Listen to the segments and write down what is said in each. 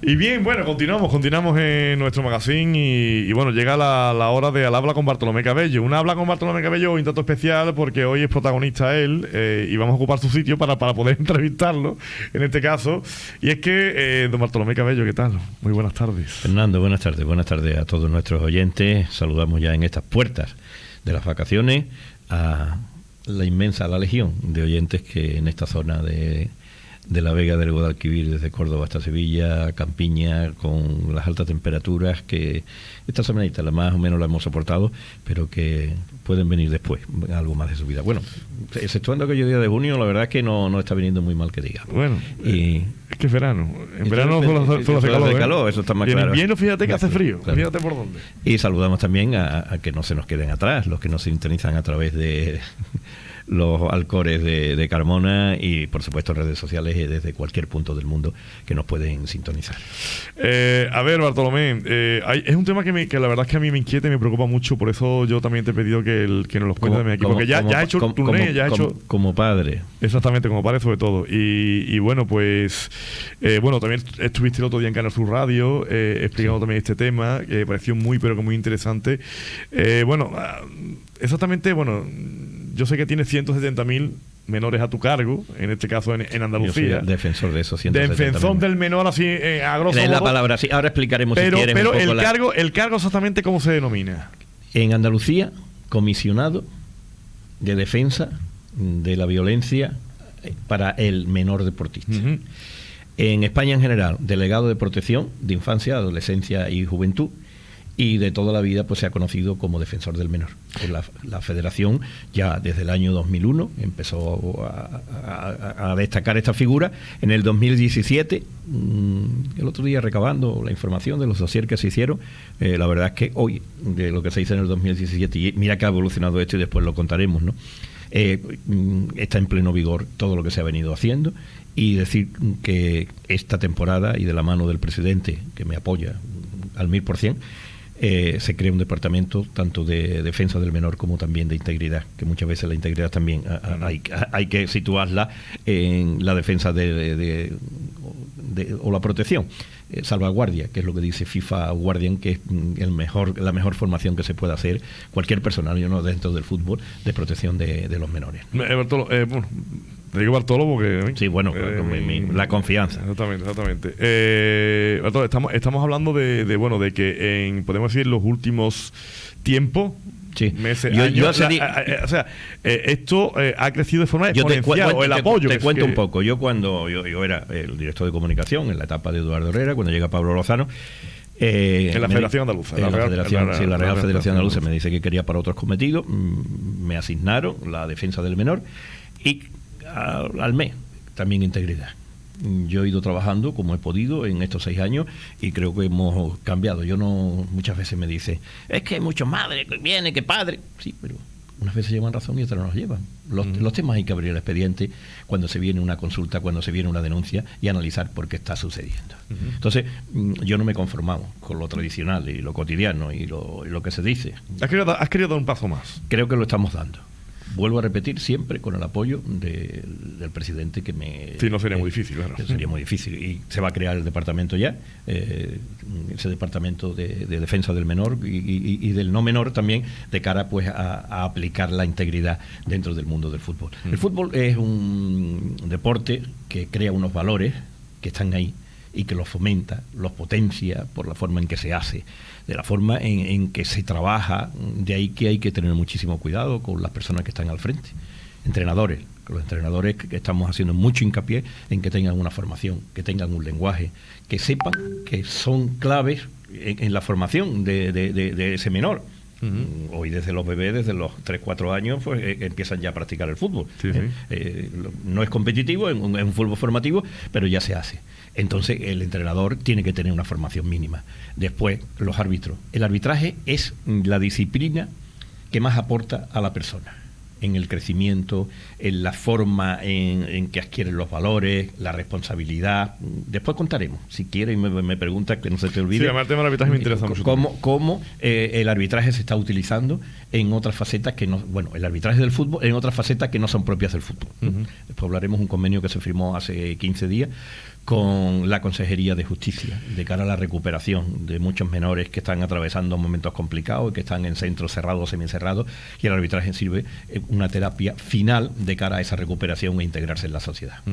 Y bien, bueno, continuamos en nuestro magazine y bueno, llega la hora de Al habla con Bartolomé Cabello. Un habla con Bartolomé Cabello un tanto especial porque hoy es protagonista él y vamos a ocupar su sitio para poder entrevistarlo, en este caso. Y es que, don Bartolomé Cabello, ¿qué tal? Muy buenas tardes. Fernando, buenas tardes a todos nuestros oyentes. Saludamos ya en estas puertas de las vacaciones a la legión de oyentes que en esta zona de la Vega del Guadalquivir, desde Córdoba hasta Sevilla, Campiña, con las altas temperaturas que esta semanita más o menos la hemos soportado, pero que pueden venir después, algo más de subida. Bueno, exceptuando aquellos días de junio, la verdad es que no está viniendo muy mal que diga. Bueno, es que es verano. En verano solo hace calor, eso está más y claro. En invierno fíjate que hace frío, claro. Fíjate por dónde. Y saludamos también a que no se nos queden atrás, los que nos sintonizan a través de los Alcores de Carmona y por supuesto redes sociales desde cualquier punto del mundo que nos pueden sintonizar. A ver, Bartolomé, es un tema que la verdad es que a mí me inquieta y me preocupa mucho, por eso yo también te he pedido que nos los cuentes también aquí, porque ya has hecho el turné, ya has hecho... Como padre. Exactamente, como padre sobre todo. Y bueno, pues también estuviste el otro día en Canal Sur Radio explicando también este tema, que me pareció muy interesante. Exactamente, yo sé que tienes 170.000 menores a tu cargo, en este caso en Andalucía. Yo soy defensor de esos 170.000. Defensor del menor, así a grosso modo. Es la palabra, sí. Ahora explicaremos si quieres pero un poco el cargo exactamente ¿cómo se denomina? En Andalucía, comisionado de defensa de la violencia para el menor deportista. Uh-huh. En España en general, delegado de protección de infancia, adolescencia y juventud. Y de toda la vida pues se ha conocido como defensor del menor. La federación ya desde el año 2001 empezó a destacar esta figura. En el 2017, el otro día recabando la información de los dossiers que se hicieron, la verdad es que hoy, de lo que se hizo en el 2017, y mira que ha evolucionado esto y después lo contaremos, ¿no? Está en pleno vigor todo lo que se ha venido haciendo, y decir que esta temporada, y de la mano del presidente, que me apoya al 1000%, se crea un departamento tanto de defensa del menor como también de integridad, que muchas veces la integridad también hay que situarla en la defensa o la protección, salvaguardia, que es lo que dice FIFA Guardian, que es la mejor formación que se puede hacer cualquier personal dentro del fútbol de protección de los menores. Te digo Bartolo porque... Sí, bueno, la confianza. Exactamente. Bartolo, estamos hablando de que podemos decir, los últimos tiempos, sí, meses, años... esto ha crecido de forma exponencial, o el apoyo... Te cuento un poco. Yo cuando yo era el director de comunicación en la etapa de Eduardo Herrera, cuando llega Pablo Lozano... en la Federación Andaluza. La Real Federación Andaluza me dice que quería para otros cometidos, me asignaron la defensa del menor y al mes también integridad. Yo he ido trabajando como he podido en estos 6 años y creo que hemos cambiado. Muchas veces me dice, es que hay muchos madres que vienen, que padres. Sí, pero unas veces llevan razón y otras no nos llevan. Los temas hay que abrir el expediente cuando se viene una consulta, cuando se viene una denuncia, y analizar por qué está sucediendo. Uh-huh. Entonces, yo no me he conformado con lo tradicional y lo cotidiano y lo que se dice. ¿Has querido dar un paso más? Creo que lo estamos dando. Vuelvo a repetir, siempre con el apoyo del presidente que me... Sí, no sería muy difícil, claro. Sería muy difícil. Y se va a crear el departamento ya, ese departamento de defensa del menor y del no menor también, de cara pues a aplicar la integridad dentro del mundo del fútbol. El fútbol es un deporte que crea unos valores que están ahí y que los fomenta, los potencia por la forma en que se hace, de la forma en que se trabaja. De ahí que hay que tener muchísimo cuidado con las personas que están al frente. Entrenadores, los entrenadores que estamos haciendo mucho hincapié en que tengan una formación, que tengan un lenguaje, que sepan que son claves en la formación de ese menor. Uh-huh. Hoy desde los bebés, desde los 3-4 años, pues empiezan ya a practicar el fútbol. Sí. No es competitivo, es un fútbol formativo, pero ya se hace. Entonces el entrenador tiene que tener una formación mínima. Después, los árbitros. El arbitraje es la disciplina que más aporta a la persona en el crecimiento, en la forma en que adquieren los valores, la responsabilidad. Después contaremos, si quieres, y me preguntas, que no se te olvide. Sí, además el tema del arbitraje me interesa mucho. Cómo el arbitraje se está utilizando en otras facetas que no... Bueno, el arbitraje del fútbol en otras facetas que no son propias del fútbol. Uh-huh. Después hablaremos un convenio que se firmó hace 15 días con la Consejería de Justicia de cara a la recuperación de muchos menores que están atravesando momentos complicados y que están en centros cerrados o semicerrados, y el arbitraje sirve una terapia final de cara a esa recuperación e integrarse en la sociedad.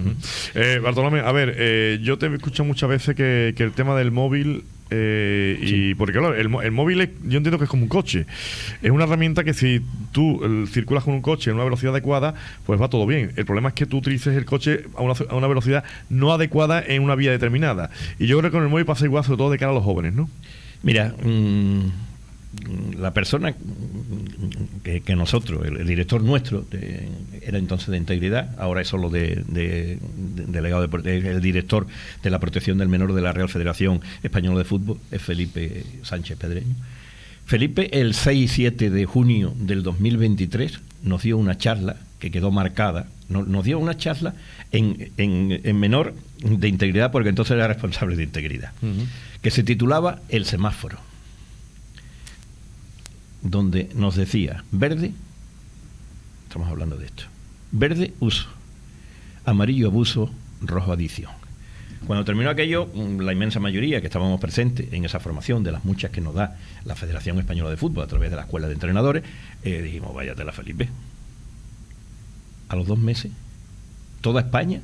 Bartolomé, a ver, yo te he escuchado muchas veces que el tema del móvil, y porque claro, el móvil yo entiendo que es como un coche, es una herramienta que si tú circulas con un coche en una velocidad adecuada, pues va todo bien. El problema es que tú utilices el coche a una velocidad no adecuada en una vía determinada, y yo creo que con el móvil pasa igual, sobre todo de cara a los jóvenes, ¿no? Mira, la persona que nosotros, el director nuestro, era entonces de Integridad, ahora es solo delegado el director de la protección del menor de la Real Federación Española de Fútbol, es Felipe Sánchez Pedreño. Felipe, el 6 y 7 de junio del 2023, nos dio una charla que quedó marcada, nos dio una charla en menor de Integridad, porque entonces era responsable de Integridad, que se titulaba El semáforo, donde nos decía: verde, estamos hablando de esto, verde uso, amarillo abuso, rojo adicción. Cuando terminó aquello, la inmensa mayoría que estábamos presentes en esa formación, de las muchas que nos da la Federación Española de Fútbol a través de la Escuela de Entrenadores, dijimos: váyatela, Felipe. A los 2 meses, toda España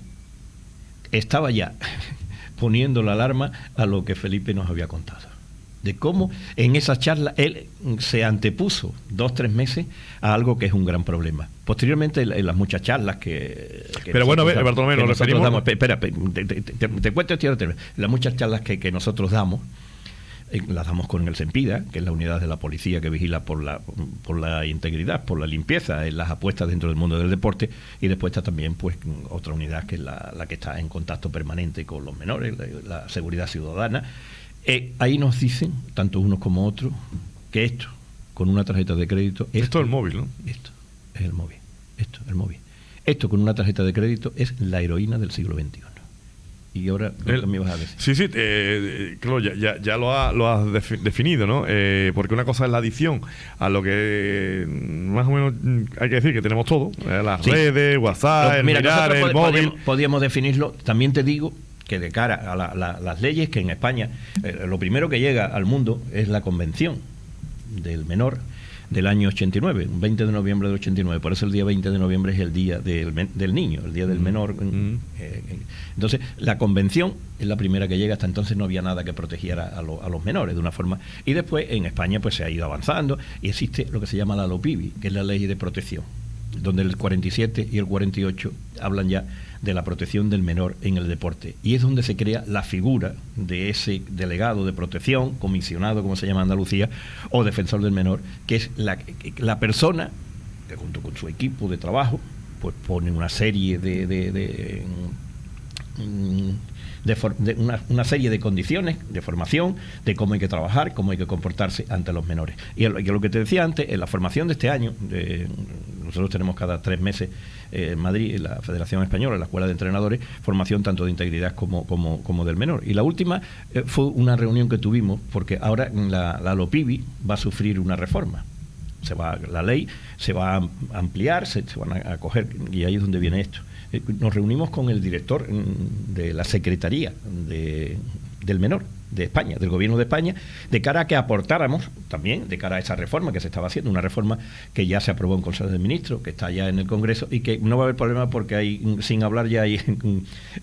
estaba ya poniendo la alarma a lo que Felipe nos había contado, de cómo en esa charla él se antepuso 2-3 meses a algo que es un gran problema. Posteriormente, en las muchas charlas que pero bueno, Bartolomé, nos referimos... damos, espera, te cuento esto. Las muchas charlas que nosotros damos, las damos con el SEMPIDA, que es la unidad de la policía que vigila por la integridad, por la limpieza en las apuestas dentro del mundo del deporte, y después está también pues otra unidad que es la que está en contacto permanente con los menores, la seguridad ciudadana. Ahí nos dicen, tanto unos como otros, que esto, con una tarjeta de crédito... Esto es el móvil, ¿no? Esto es el móvil. Esto con una tarjeta de crédito es la heroína del siglo XXI. Y ahora, ¿qué me vas a decir? Sí, claro, ya lo has definido, ¿no? Porque una cosa es la adicción a lo que más o menos hay que decir que tenemos todo, las redes, WhatsApp, mirar, el móvil. Podíamos definirlo. También te digo que de cara a las leyes, que en España lo primero que llega al mundo es la Convención del Menor del año 89, 20 de noviembre del 89, por eso el día 20 de noviembre es el día del niño, el día del menor. Entonces, la Convención es la primera que llega. Hasta entonces no había nada que protegiera a los menores de una forma, y después en España pues se ha ido avanzando y existe lo que se llama la LOPIBI, que es la Ley de Protección, donde el 47 y el 48 hablan ya de la protección del menor en el deporte, y es donde se crea la figura de ese delegado de protección, comisionado, como se llama en Andalucía, o defensor del menor, que es la persona que junto con su equipo de trabajo pues pone una serie una serie de condiciones de formación, de cómo hay que trabajar, cómo hay que comportarse ante los menores. Y lo que te decía antes, en la formación de este año, nosotros tenemos cada 3 meses en Madrid, en la Federación Española, en la Escuela de Entrenadores, formación tanto de integridad como del menor. Y la última fue una reunión que tuvimos, porque ahora la LOPIBI va a sufrir una reforma. La ley se va a ampliar, se van a acoger, y ahí es donde viene esto. Nos reunimos con el director de la Secretaría del Menor de España, del Gobierno de España, de cara a que aportáramos también, de cara a esa reforma que se estaba haciendo, una reforma que ya se aprobó en Consejo de Ministros, que está ya en el Congreso, y que no va a haber problema porque sin hablar ya hay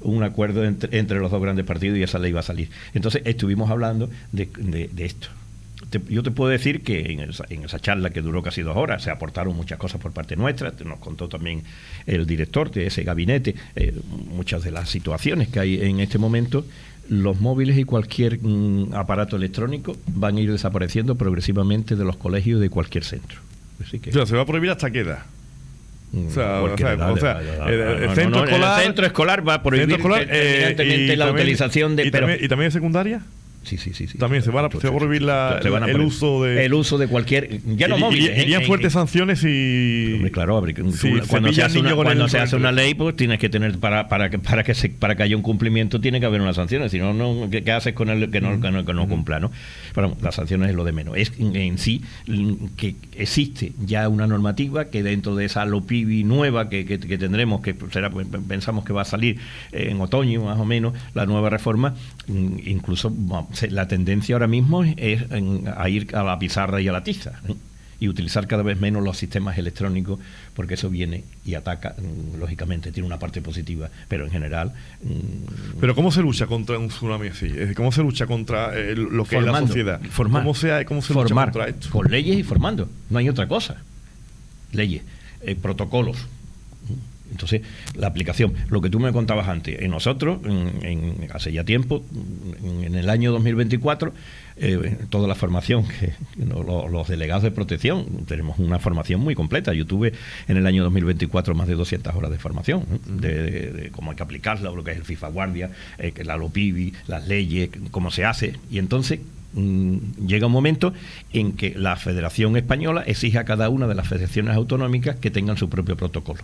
un acuerdo entre los dos grandes partidos, y esa ley va a salir. Entonces estuvimos hablando de esto. Yo te puedo decir que en esa charla, que duró casi 2 horas, se aportaron muchas cosas por parte nuestra. Nos contó también el director de ese gabinete muchas de las situaciones que hay en este momento. Los móviles y cualquier aparato electrónico van a ir desapareciendo progresivamente de los colegios de cualquier centro. Así que, se va a prohibir hasta qué edad. El centro escolar va a prohibir evidentemente la utilización de... ¿Y también de secundaria? Sí. También se va a prohibir el uso de... El uso de cualquier... Ya no móviles. Irían fuertes sanciones y... Hombre, claro, cuando se hace una ley, pues tienes que tener... Para que haya un cumplimiento, tiene que haber unas sanciones. Si no, ¿qué haces con el que no cumpla, no? Pero las sanciones es lo de menos. Es en sí que existe ya una normativa que dentro de esa LOPIBI nueva que tendremos, que será, pensamos que va a salir en otoño más o menos, la nueva reforma, incluso la tendencia ahora mismo es a ir a la pizarra y a la tiza, ¿eh? Y utilizar cada vez menos los sistemas electrónicos, porque eso viene y ataca, lógicamente tiene una parte positiva, pero en general... Pero ¿cómo se lucha contra un tsunami así? ¿Cómo se lucha contra lo que es la sociedad? ¿Cómo se lucha contra esto? Con leyes y formando, no hay otra cosa. Leyes, protocolos. Entonces, la aplicación, lo que tú me contabas antes, nosotros, hace ya tiempo, en el año 2024, toda la formación, los delegados de protección, tenemos una formación muy completa. Yo tuve en el año 2024 más de 200 horas de formación, de cómo hay que aplicarla, lo que es el FIFA Guardia, la LOPIBI, las leyes, cómo se hace. Y entonces llega un momento en que la Federación Española exige a cada una de las federaciones autonómicas que tengan su propio protocolo.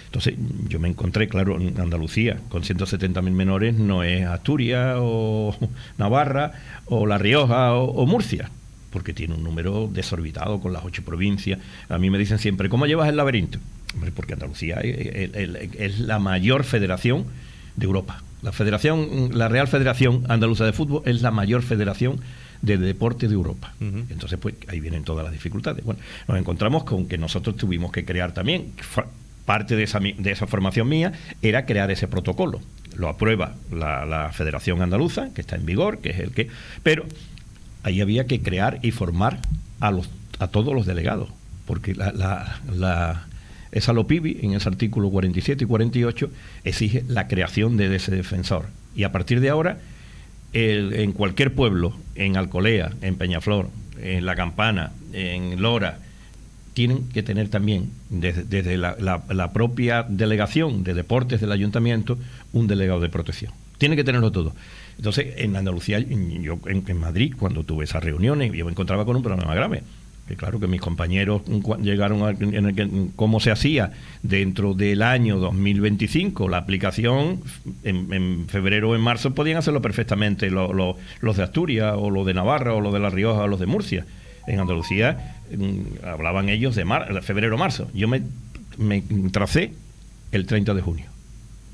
Entonces, yo me encontré, claro, en Andalucía, con 170.000 menores, no es Asturias o Navarra o La Rioja o Murcia, porque tiene un número desorbitado con las 8 provincias. A mí me dicen siempre, ¿cómo llevas el laberinto? Hombre, porque Andalucía es la mayor federación de Europa. La Real Federación Andaluza de Fútbol es la mayor federación de deporte de Europa. Entonces, pues, ahí vienen todas las dificultades. Bueno, nos encontramos con que nosotros tuvimos que crear también... Parte de esa formación mía era crear ese protocolo. Lo aprueba la Federación Andaluza, que está en vigor, que es el que... Pero ahí había que crear y formar a todos los delegados, porque esa LOPIBI, en ese artículo 47 y 48, exige la creación de ese defensor. Y a partir de ahora, en cualquier pueblo, en Alcolea, en Peñaflor, en La Campana, en Lora, tienen que tener también, desde la propia delegación de deportes del ayuntamiento, un delegado de protección. Tienen que tenerlo todo. Entonces, en Andalucía, yo en Madrid, cuando tuve esas reuniones, yo me encontraba con un problema grave. Que claro, que mis compañeros llegaron a cómo se hacía dentro del año 2025 la aplicación. En febrero o en marzo podían hacerlo perfectamente los de Asturias, o los de Navarra, o los de La Rioja, o los de Murcia. En Andalucía hablaban ellos de febrero-marzo. Yo me tracé el 30 de junio,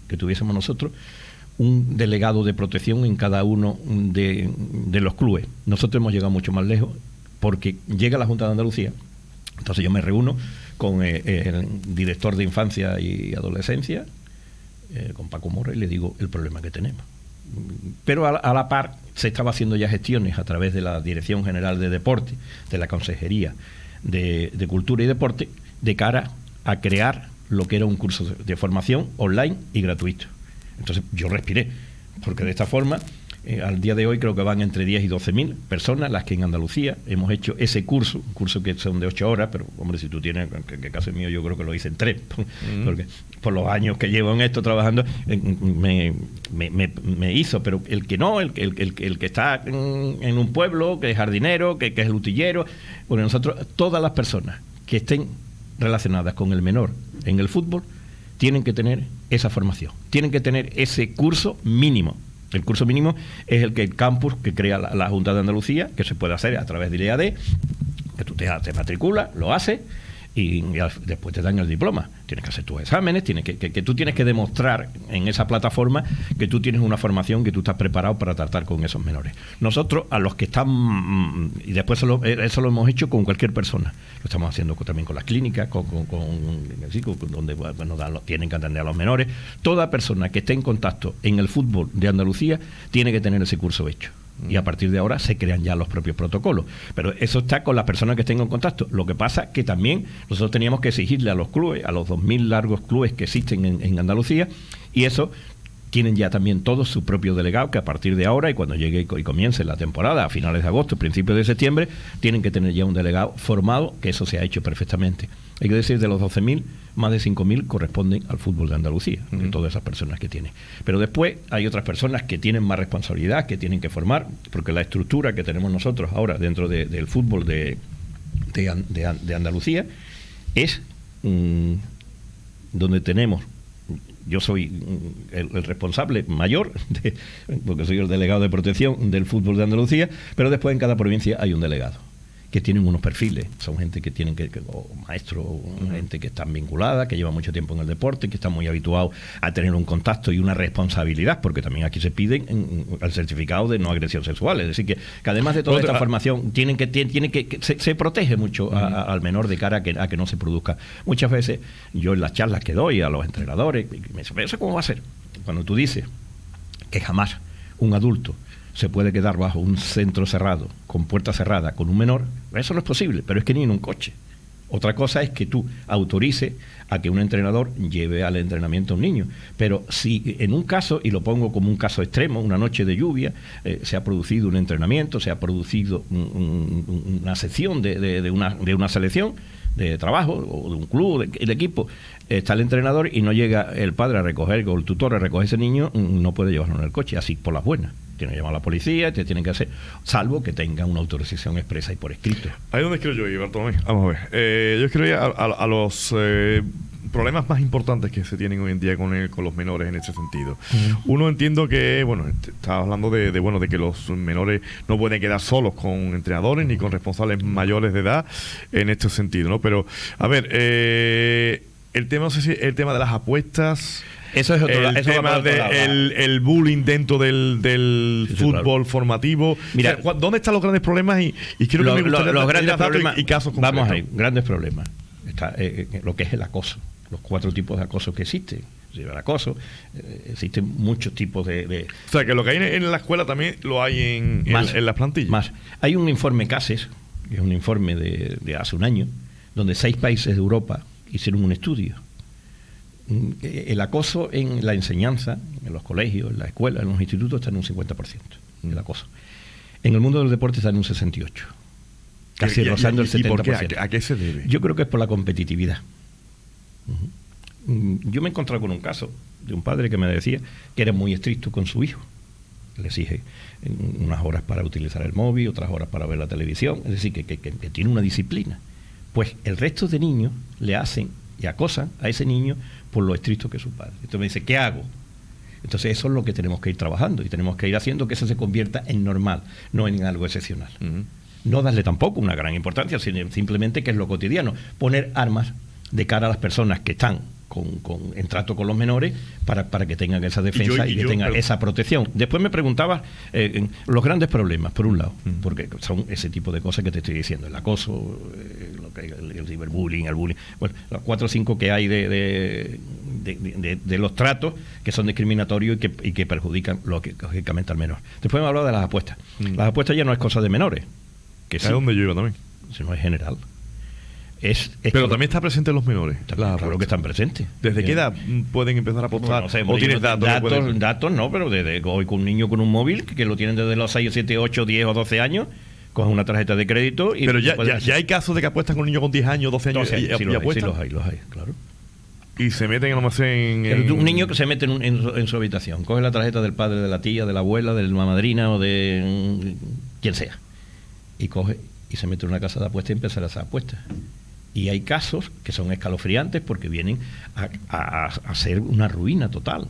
que tuviésemos nosotros un delegado de protección en cada uno de los clubes. Nosotros hemos llegado mucho más lejos, porque llega la Junta de Andalucía. Entonces yo me reúno con el director de Infancia y Adolescencia, con Paco Mora, y le digo el problema que tenemos. Pero a la par se estaba haciendo ya gestiones a través de la Dirección General de Deporte, de la Consejería de Cultura y Deporte, de cara a crear lo que era un curso de formación online y gratuito. Entonces yo respiré, porque de esta forma, al día de hoy creo que van entre 10 y 12.000 personas las que en Andalucía hemos hecho ese curso, un curso que son de 8 horas, pero hombre, si tú tienes, que caso mío, yo creo que lo hice en 3, porque por los años que llevo en esto trabajando, me hizo, pero el que no, el que está en un pueblo, que es jardinero, que es el utillero, bueno, nosotros, todas las personas que estén relacionadas con el menor en el fútbol, tienen que tener esa formación, tienen que tener ese curso mínimo. El curso mínimo es el que el campus que crea la Junta de Andalucía, que se puede hacer a través del IAD, que tú te matriculas, lo haces y después te dan el diploma. Tienes que hacer tus exámenes, que tú tienes que demostrar en esa plataforma que tú tienes una formación, que tú estás preparado para tratar con esos menores. Nosotros, a los que están, y después eso lo hemos hecho con cualquier persona, lo estamos haciendo también con las clínicas, donde tienen que atender a los menores. Toda persona que esté en contacto en el fútbol de Andalucía tiene que tener ese curso hecho. Y a partir de ahora se crean ya los propios protocolos. Pero eso está con las personas que estén en contacto. Lo que pasa que también nosotros teníamos que exigirle a los clubes, a los 2.000 largos clubes que existen en Andalucía, y eso tienen ya también todos su propio delegado, que a partir de ahora y cuando llegue y comience la temporada, a finales de agosto, principios de septiembre, tienen que tener ya un delegado formado, que eso se ha hecho perfectamente. Hay que decir, de los 12.000, más de 5.000 corresponden al fútbol de Andalucía, de todas esas personas que tienen. Pero después hay otras personas que tienen más responsabilidad, que tienen que formar, porque la estructura que tenemos nosotros ahora dentro del fútbol de Andalucía es donde tenemos... Yo soy el responsable mayor, porque soy el delegado de protección del fútbol de Andalucía, pero después en cada provincia hay un delegado, que tienen unos perfiles. Son gente que tienen o maestros, gente que están vinculada, que lleva mucho tiempo en el deporte, que están muy habituados a tener un contacto y una responsabilidad, porque también aquí se piden el certificado de no agresión sexual. Es decir, que además de toda esta formación, se protege mucho al menor de cara a que no se produzca. Muchas veces, yo en las charlas que doy a los entrenadores, me dicen, ¿eso cómo va a ser? Cuando tú dices que jamás un adulto se puede quedar bajo un centro cerrado, con puerta cerrada, con un menor, eso no es posible, pero es que ni en un coche. Otra cosa es que tú autorices a que un entrenador lleve al entrenamiento a un niño, pero si en un caso, y lo pongo como un caso extremo, una noche de lluvia, se ha producido un entrenamiento, se ha producido una sección de una selección de trabajo o de un club, de equipo, está el entrenador y no llega el padre a recoger, o el tutor a recoger ese niño, no puede llevarlo en el coche, así por las buenas. Tienen que llamar a la policía, te tienen que hacer, salvo que tengan una autorización expresa y por escrito. Ahí es donde quiero yo ir, Bartolomé. Vamos a ver. Yo quiero ir a los problemas más importantes que se tienen hoy en día con los menores en ese sentido. Uno, entiendo que, bueno, estaba hablando de que los menores no pueden quedar solos con entrenadores ni con responsables mayores de edad en este sentido, ¿no? Pero, a ver, el tema, no sé si el tema de las apuestas... Eso es otro, el tema del bullying dentro del fútbol formativo. Mira, o sea, ¿dónde están los grandes problemas? Y quiero que me gustaría los grandes problemas y casos concretos. Vamos ahí, grandes problemas. Está lo que es el acoso, los 4 tipos de acoso que existen. El acoso, existen muchos tipos de... O sea, que lo que hay en la escuela también lo hay en las plantillas. Más. Hay un informe CASES, que es un informe de hace un año, donde 6 países de Europa hicieron un estudio. El acoso en la enseñanza, en los colegios, en la escuela, en los institutos, está en un 50%. El acoso. En el mundo del deporte está en un 68%. Casi rozando el 70%. ¿Por qué? ¿A qué se debe? Yo creo que es por la competitividad. Yo me he encontrado con un caso de un padre que me decía que era muy estricto con su hijo. Le exige unas horas para utilizar el móvil, otras horas para ver la televisión. Es decir, que tiene una disciplina. Pues el resto de niños le hacen y acosan a ese niño por lo estricto que es su padre. Entonces me dice, ¿qué hago? Entonces eso es lo que tenemos que ir trabajando y tenemos que ir haciendo que eso se convierta en normal, no en algo excepcional. No darle tampoco una gran importancia, sino simplemente que es lo cotidiano. Poner armas de cara a las personas que están en trato con los menores para que tengan esa defensa y que tengan esa protección. Después me preguntabas los grandes problemas, por un lado, porque son ese tipo de cosas que te estoy diciendo, el acoso, el ciberbullying, el bullying, bueno, los 4 o 5 que hay de los tratos que son discriminatorios y que perjudican lógicamente al menor. Después me hablado de las apuestas. Las apuestas ya no es cosa de menores. Que es donde yo iba también. Sino es general. Pero también está presente en los menores. Claro que están presentes. ¿Desde qué edad pueden empezar a apostar? No sé, ¿O tienes datos? Datos no, pero desde hoy con un niño con un móvil, que lo tienen desde los 6, 7, 8, 10 o 12 años, cogen una tarjeta de crédito y... Pero ya hay casos de que apuestan con un niño con 10 años, 12 años y apuestan. Sí los hay, claro. Y se meten en un niño que se mete en su habitación, coge la tarjeta del padre, de la tía, de la abuela, de la madrina o de quien sea, y coge y se mete en una casa de apuestas y empieza a hacer apuestas. Y hay casos que son escalofriantes porque vienen a ser una ruina total,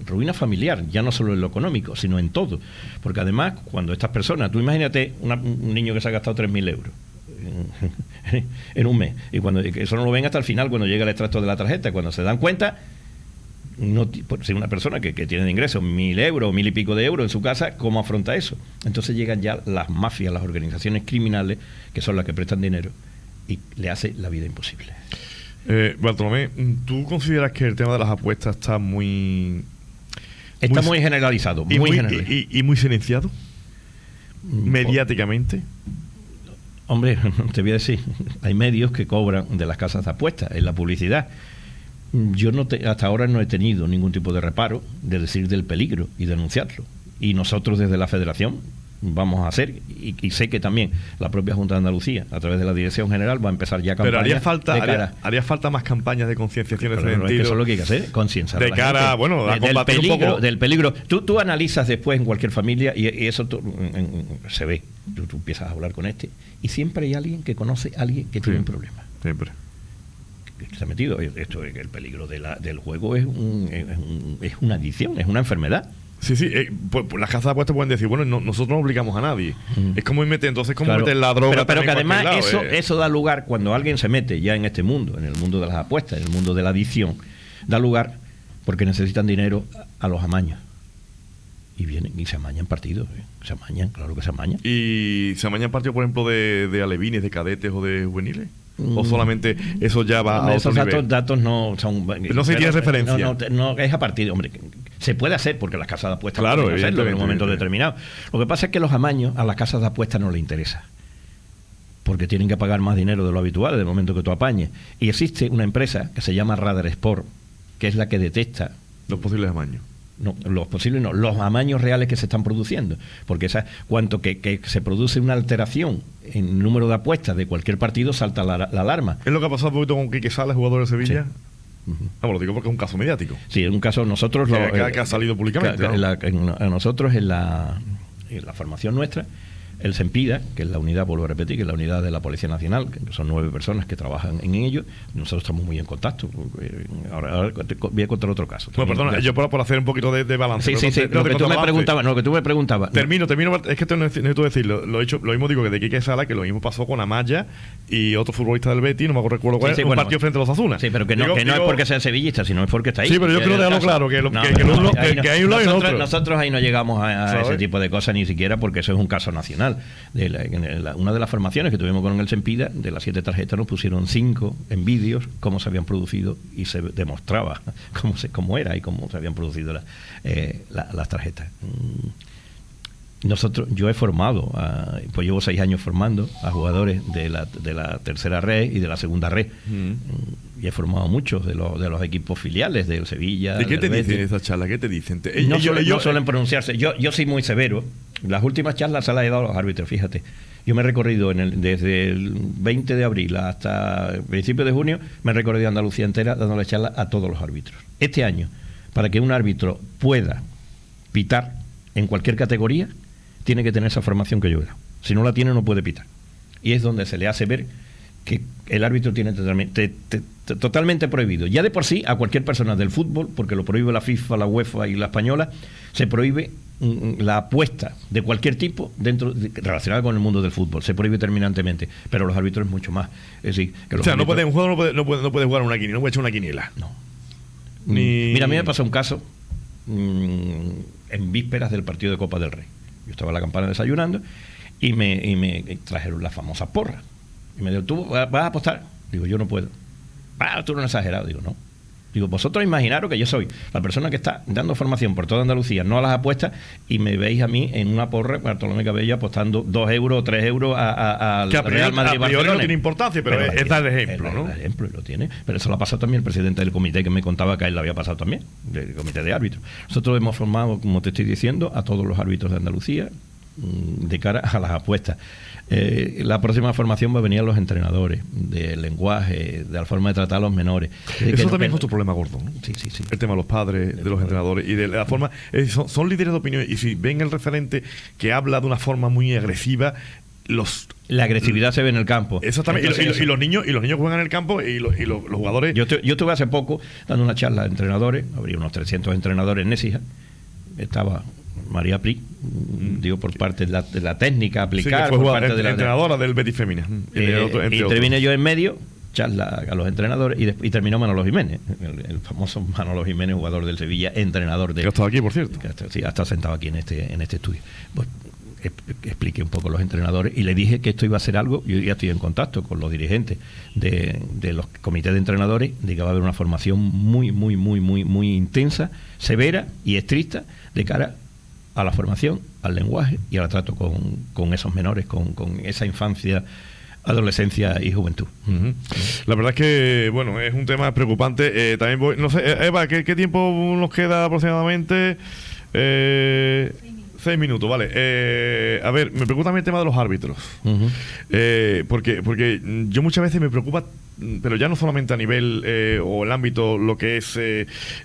ruina familiar, ya no solo en lo económico, sino en todo. Porque además, cuando estas personas, tú imagínate un niño que se ha gastado 3.000 euros en un mes, y cuando eso no lo ven hasta el final, cuando llega el extracto de la tarjeta, cuando se dan cuenta, si una persona que tiene de ingresos 1.000 euros, 1.000 y pico de euros en su casa, ¿cómo afronta eso? Entonces llegan ya las mafias, las organizaciones criminales, que son las que prestan dinero, y le hace la vida imposible. Bartolomé, ¿tú consideras que el tema de las apuestas está muy generalizado? Y muy silenciado mediáticamente? Hombre, te voy a decir, hay medios que cobran de las casas de apuestas en la publicidad, Yo hasta ahora no he tenido ningún tipo de reparo de decir del peligro y denunciarlo. Y nosotros desde la Federación vamos a hacer, y sé que también la propia Junta de Andalucía, a través de la Dirección General, va a empezar ya campañas. Pero haría falta más campañas de concienciación en ese sentido. Es que eso es lo que hay que hacer, concienciar de cara, bueno, a combatir un poco del peligro. Tú analizas después en cualquier familia y eso se ve. Tú empiezas a hablar con y siempre hay alguien que conoce a alguien que tiene un problema. Siempre. Que se ha metido. El peligro del juego es una adicción, es una enfermedad. Sí, pues las casas de apuestas pueden decir, bueno, nosotros no obligamos a nadie. Es como meter la droga. Pero que además eso da lugar, cuando alguien se mete ya en este mundo, en el mundo de las apuestas, en el mundo de la adicción, da lugar porque necesitan dinero a los amaños. Y vienen y se amañan partidos. Se amañan, claro que se amañan. ¿Y se amañan partidos, por ejemplo, de alevines, de cadetes o de juveniles? ¿O solamente eso ya va a otro nivel? Esos datos no son... No se tiene referencia. No, es a partir de... Hombre, se puede hacer porque las casas de apuestas pueden hacerlo en un momento determinado. Lo que pasa es que los amaños a las casas de apuestas no les interesa. Porque tienen que pagar más dinero de lo habitual en el momento que tú apañes. Y existe una empresa que se llama Radar Sport, que es la que detecta... los posibles amaños. No, los amaños reales que se están produciendo, porque cuanto que se produce una alteración en el número de apuestas de cualquier partido, salta la alarma. ¿Es lo que ha pasado un poquito con Quique Salas, jugador de Sevilla? Sí. Lo digo porque es un caso mediático. Sí, es un caso nosotros... que ha salido públicamente. Nosotros en la formación nuestra, el SEMPIDA, que es la unidad, vuelvo a repetir, que es la unidad de la Policía Nacional, que son 9 personas que trabajan en ello, nosotros estamos muy en contacto. Ahora voy a contar otro caso. Bueno, perdona, yo por hacer un poquito de balance. Sí, lo que tú me preguntabas. Termino, es que necesito decirlo. Lo mismo digo que de Quique Sala, que lo mismo pasó con Amaya y otro futbolista del Betis, no me recuerdo cuál es, un partido frente a los Asuna. Sí, pero que no es porque sean sevillistas, sino es porque está ahí. Sí, pero yo quiero dejarlo claro, que hay un lado y otro. Nosotros ahí no llegamos a ese tipo de cosas ni siquiera, porque eso es un caso nacional. Una de las formaciones que tuvimos con el SEMPIDA, de las 7 tarjetas nos pusieron 5 en vídeos cómo se habían producido y se demostraba cómo era y cómo se habían producido las tarjetas. Yo he formado, pues llevo 6 años formando a jugadores de la tercera red y de la segunda red. Y he formado muchos de los equipos filiales del Sevilla. ¿De qué te dicen esa charla? ¿Qué te dicen? No suelen pronunciarse. Yo soy muy severo. Las últimas charlas se las he dado a los árbitros, fíjate. Yo me he recorrido desde el 20 de abril hasta el principio de junio, me he recorrido Andalucía entera dándole charlas a todos los árbitros. Este año, para que un árbitro pueda pitar en cualquier categoría, tiene que tener esa formación que yo he dado. Si no la tiene, no puede pitar. Y es donde se le hace ver que el árbitro tiene totalmente prohibido. Ya de por sí, a cualquier persona del fútbol, porque lo prohíbe la FIFA, la UEFA y la española, se prohíbe la apuesta de cualquier tipo relacionada con el mundo del fútbol. Se prohíbe terminantemente. Pero los árbitros es mucho más. Es decir, que los un jugador no puede jugar una quiniela, no puede echar una quiniela. No. Mira, a mí me pasó un caso en vísperas del partido de Copa del Rey. Yo estaba en la campana desayunando y me trajeron la famosa porra. Y me dijo, ¿tú vas a apostar? Digo, yo no puedo. Tú no eres exagerado. Digo, no. Digo, vosotros imaginaros que yo soy la persona que está dando formación por toda Andalucía, no a las apuestas, y me veis a mí en una porra, Bartolomé Cabello, apostando 2 euros o 3 euros al Real Madrid. A priori no tiene importancia, pero es dar ejemplo, ¿no? El ejemplo lo tiene. Pero eso lo ha pasado también el presidente del comité, que me contaba que a él lo había pasado también, del comité de árbitros. Nosotros hemos formado, como te estoy diciendo, a todos los árbitros de Andalucía de cara a las apuestas. La próxima formación va a venir a los entrenadores del lenguaje, de la forma de tratar a los menores. Eso también es otro problema gordo, ¿no? Sí. El tema de los padres, de los entrenadores y de la forma. Son líderes de opinión, y si ven el referente que habla de una forma muy agresiva, la agresividad se ve en el campo. Exactamente. Y los niños juegan en el campo y los jugadores. Yo estuve hace poco dando una charla de entrenadores, habría unos 300 entrenadores en Écija. Estaba María Pri, digo, por parte de la técnica aplicada, fue por parte de la entrenadora del Betis Femina. Intervine yo en medio, charla a los entrenadores, y terminó Manolo Jiménez, el famoso Manolo Jiménez, jugador del Sevilla, entrenador de... Que ha estado aquí, por cierto. Sí, ha estado sentado aquí en este estudio. Pues, expliqué un poco a los entrenadores y le dije que esto iba a ser algo. Yo ya estoy en contacto con los dirigentes de los comités de entrenadores, de que va a haber una formación muy intensa, severa y estricta de cara a la formación, al lenguaje y al trato con esos menores, con esa infancia adolescencia y juventud. La verdad es que, bueno, es un tema preocupante. También voy, no sé, Eva, ¿qué tiempo nos queda aproximadamente? 6 minutos, vale. A ver, me preocupa también el tema de los árbitros. Porque yo muchas veces me preocupa, pero ya no solamente a nivel o el ámbito lo que es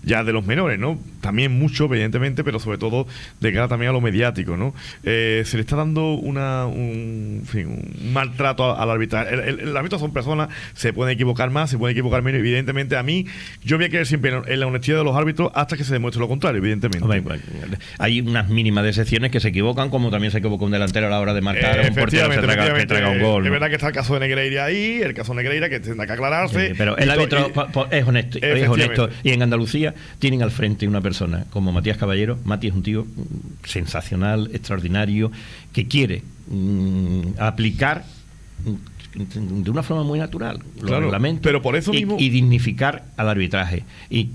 ya de los menores, ¿no? También mucho, evidentemente, pero sobre todo de cara también a lo mediático, ¿no? Se le está dando un maltrato al arbitraje. El árbitro son personas, se pueden equivocar más, se pueden equivocar menos. Evidentemente, a mí, yo voy a creer siempre en la honestidad de los árbitros hasta que se demuestre lo contrario, evidentemente. Hombre, hay unas mínimas excepciones que se equivocan, como también se equivoca un delantero a la hora de marcar a un portero que traiga un gol, ¿no? Es verdad que está el caso de Negreira ahí, el caso de Negreira que tendrá que aclararse. Sí, pero el árbitro es honesto. Y en Andalucía tienen al frente una persona como Matías Caballero. Mati es un tío sensacional, extraordinario, que quiere aplicar de una forma muy natural los reglamentos, pero por eso mismo y dignificar al arbitraje. Y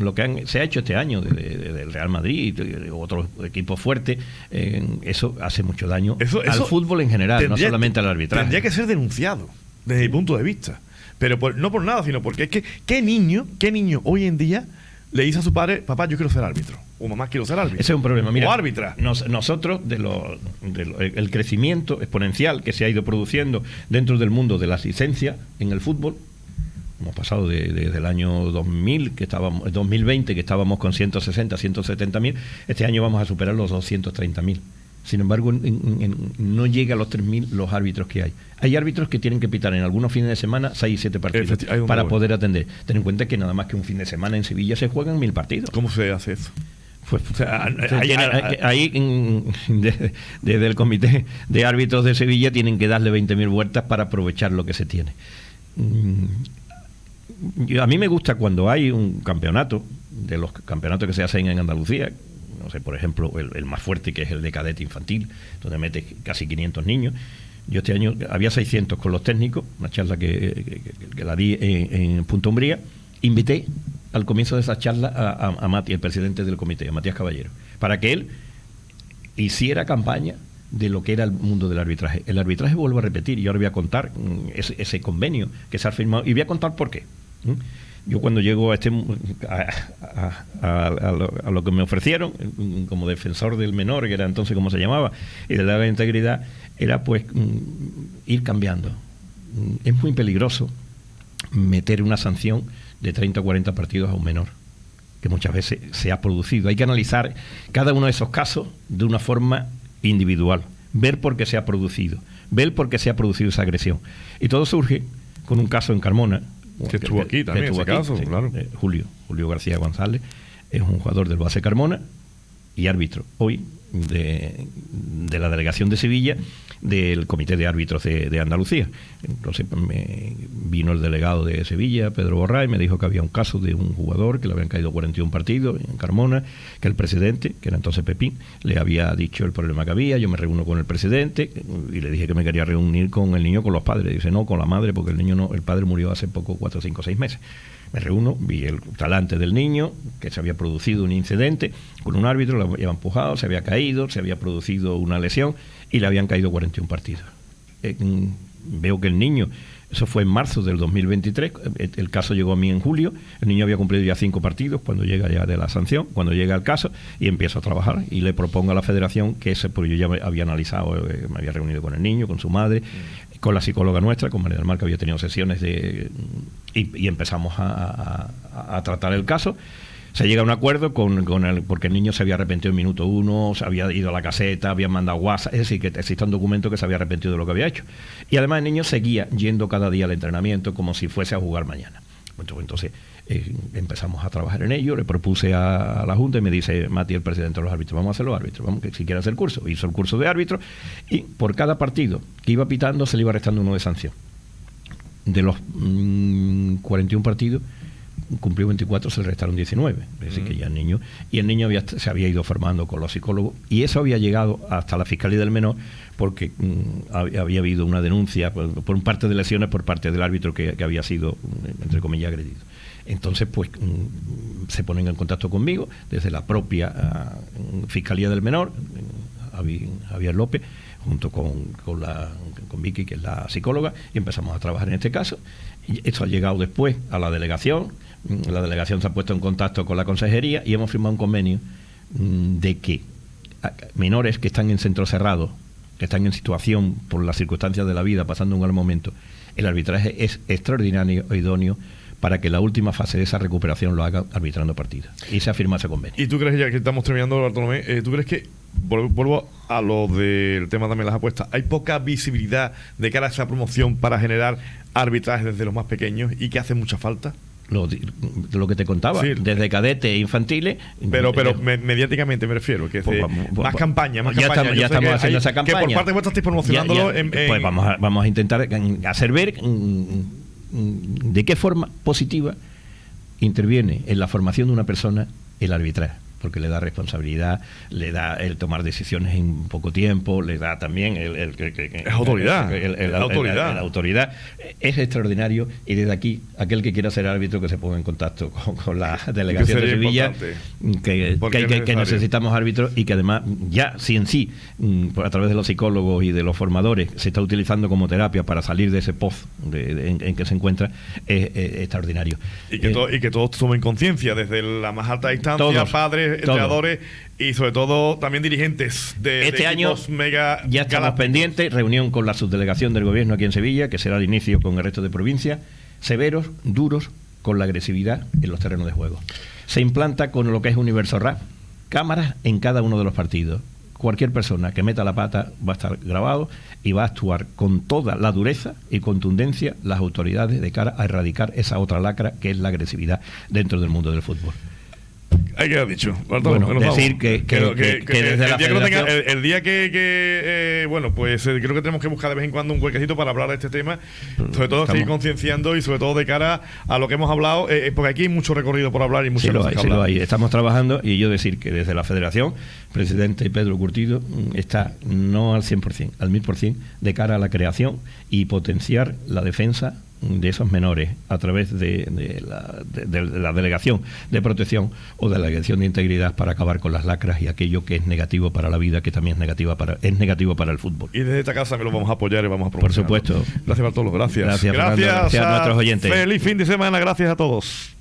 lo que se ha hecho este año del Real Madrid y de otros equipos fuertes, eso hace mucho daño al fútbol en general, no solamente al arbitraje. Tendría que ser denunciado desde mi punto de vista, pero no por nada, sino porque es que ¿qué niño hoy en día le dice a su padre: papá, yo quiero ser árbitro, o mamá, quiero ser árbitro? Ese es un problema. Mira, o árbitra. Nosotros, el crecimiento exponencial que se ha ido produciendo dentro del mundo de las licencias en el fútbol, hemos pasado desde el año 2020, que estábamos con 160, 170.000, este año vamos a superar los 230.000. Sin embargo, no llega a los 3.000 los árbitros que hay. Hay árbitros que tienen que pitar en algunos fines de semana 6 y 7 partidos para poder atender. Ten en cuenta que nada más que un fin de semana en Sevilla se juegan 1.000 partidos. ¿Cómo se hace eso? Pues ahí desde el comité de árbitros de Sevilla tienen que darle 20.000 vueltas para aprovechar lo que se tiene. A mí me gusta cuando hay un campeonato, de los campeonatos que se hacen en Andalucía, no sé, por ejemplo, el más fuerte, que es el de cadete infantil, donde mete casi 500 niños. Yo este año había 600 con los técnicos, una charla que la di en Punta Umbría. Invité al comienzo de esa charla a Mati, el presidente del comité, a Matías Caballero, para que él hiciera campaña de lo que era el mundo del arbitraje. El arbitraje, vuelvo a repetir, y ahora voy a contar ese convenio que se ha firmado, y voy a contar por qué. Yo cuando llego a lo que me ofrecieron como defensor del menor, que era entonces como se llamaba, y de la integridad, era pues ir cambiando. Es muy peligroso meter una sanción de 30 o 40 partidos a un menor, que muchas veces se ha producido. Hay que analizar cada uno de esos casos de una forma individual, ver por qué se ha producido, ver por qué se ha producido esa agresión. Y todo surge con un caso en Carmona, que estuvo aquí también, ese caso, sí, claro. Julio García González es un jugador del Base Carmona y árbitro hoy de la delegación de Sevilla del Comité de Árbitros de Andalucía. Entonces me vino el delegado de Sevilla, Pedro Borrá, y me dijo que había un caso de un jugador que le habían caído 41 partidos en Carmona, que el presidente, que era entonces Pepín, le había dicho el problema que había. Yo me reúno con el presidente y le dije que me quería reunir con el niño, con los padres. Dice: no, con la madre, porque el padre murió hace poco, 4, 5, 6 meses. Me reúno, vi el talante del niño, que se había producido un incidente con un árbitro, lo había empujado, se había caído, se había producido una lesión y le habían caído 41 partidos. Veo que el niño, eso fue en marzo del 2023, el caso llegó a mí en julio, el niño había cumplido ya 5 partidos cuando llega ya de la sanción, cuando llega el caso, y empiezo a trabajar y le propongo a la federación que porque yo ya me había analizado, me había reunido con el niño, con su madre, con la psicóloga nuestra, con María del Mar, que había tenido sesiones y empezamos a tratar el caso. Se llega a un acuerdo porque el niño se había arrepentido en minuto 1, se había ido a la caseta, había mandado WhatsApp, es decir, que existe un documento que se había arrepentido de lo que había hecho. Y además el niño seguía yendo cada día al entrenamiento como si fuese a jugar mañana. Entonces empezamos a trabajar en ello, le propuse a la Junta y me dice: Mati, el presidente de los árbitros, vamos a hacer los árbitros, vamos, que si quiere hacer el curso. Hizo el curso de árbitro y por cada partido que iba pitando se le iba restando uno de sanción. De los 41 partidos cumplió 24, se le restaron 19. Es decir, que ya el niño se había ido formando con los psicólogos, y eso había llegado hasta la Fiscalía del Menor porque había habido una denuncia por un parte de lesiones por parte del árbitro que había sido, entre comillas, agredido. Entonces, pues se ponen en contacto conmigo desde la propia Fiscalía del Menor, Javier López, junto con Vicky, que es la psicóloga, y empezamos a trabajar en este caso. Y esto ha llegado después a la delegación se ha puesto en contacto con la consejería y hemos firmado un convenio de que menores que están en centros cerrados, que están en situación por las circunstancias de la vida, pasando un mal momento, el arbitraje es extraordinario e idóneo para que la última fase de esa recuperación lo haga arbitrando partidos. Y se ha firmado ese convenio. ¿Y tú crees, ya que estamos terminando, Bartolomé, tú crees que, vuelvo a lo del tema también de las apuestas, hay poca visibilidad de cara a esa promoción para generar arbitrajes desde los más pequeños y que hace mucha falta? Lo que te contaba, sí, desde cadetes e infantiles. Pero mediáticamente me refiero, que más campaña. Ya estamos haciendo esa campaña. Que por parte vuestra estáis promocionándolo. Pues vamos a intentar hacer ver de qué forma positiva interviene en la formación de una persona el arbitraje, porque le da responsabilidad, le da el tomar decisiones en poco tiempo, le da también es autoridad. La autoridad. Es extraordinario, y desde aquí, aquel que quiera ser árbitro, que se ponga en contacto con la delegación de Sevilla, que necesitamos árbitros, y que además ya si en sí, a través de los psicólogos y de los formadores, se está utilizando como terapia para salir de ese pozo en que se encuentra, es extraordinario. Y que todos tomen conciencia, desde la más alta instancia, padres, entrenadores y sobre todo también dirigentes de este año mega ya estamos pendientes, reunión con la subdelegación del gobierno aquí en Sevilla, que será al inicio con el resto de provincias, severos, duros con la agresividad en los terrenos de juego. Se implanta con lo que es Universo RAP, cámaras en cada uno de los partidos. Cualquier persona que meta la pata va a estar grabado y va a actuar con toda la dureza y contundencia las autoridades de cara a erradicar esa otra lacra que es la agresividad dentro del mundo del fútbol. Hay que haber dicho. Bueno, decir que desde la federación... El día que bueno, pues creo que tenemos que buscar de vez en cuando un huequecito para hablar de este tema, sobre todo seguir concienciando y sobre todo de cara a lo que hemos hablado, porque aquí hay mucho recorrido por hablar y muchas cosas que hablar. Lo hay. Estamos trabajando, y yo decir que desde la federación, presidente Pedro Curtido está no al 100%, al 1000% de cara a la creación y potenciar la defensa de esos menores a través de la delegación de protección o de la delegación de integridad, para acabar con las lacras y aquello que es negativo para la vida, que también es negativo para el fútbol. Y desde esta casa me lo vamos a apoyar y vamos a promocionar. Por supuesto. Gracias, Bartolo, gracias. Gracias a nuestros oyentes. Feliz fin de semana, gracias a todos.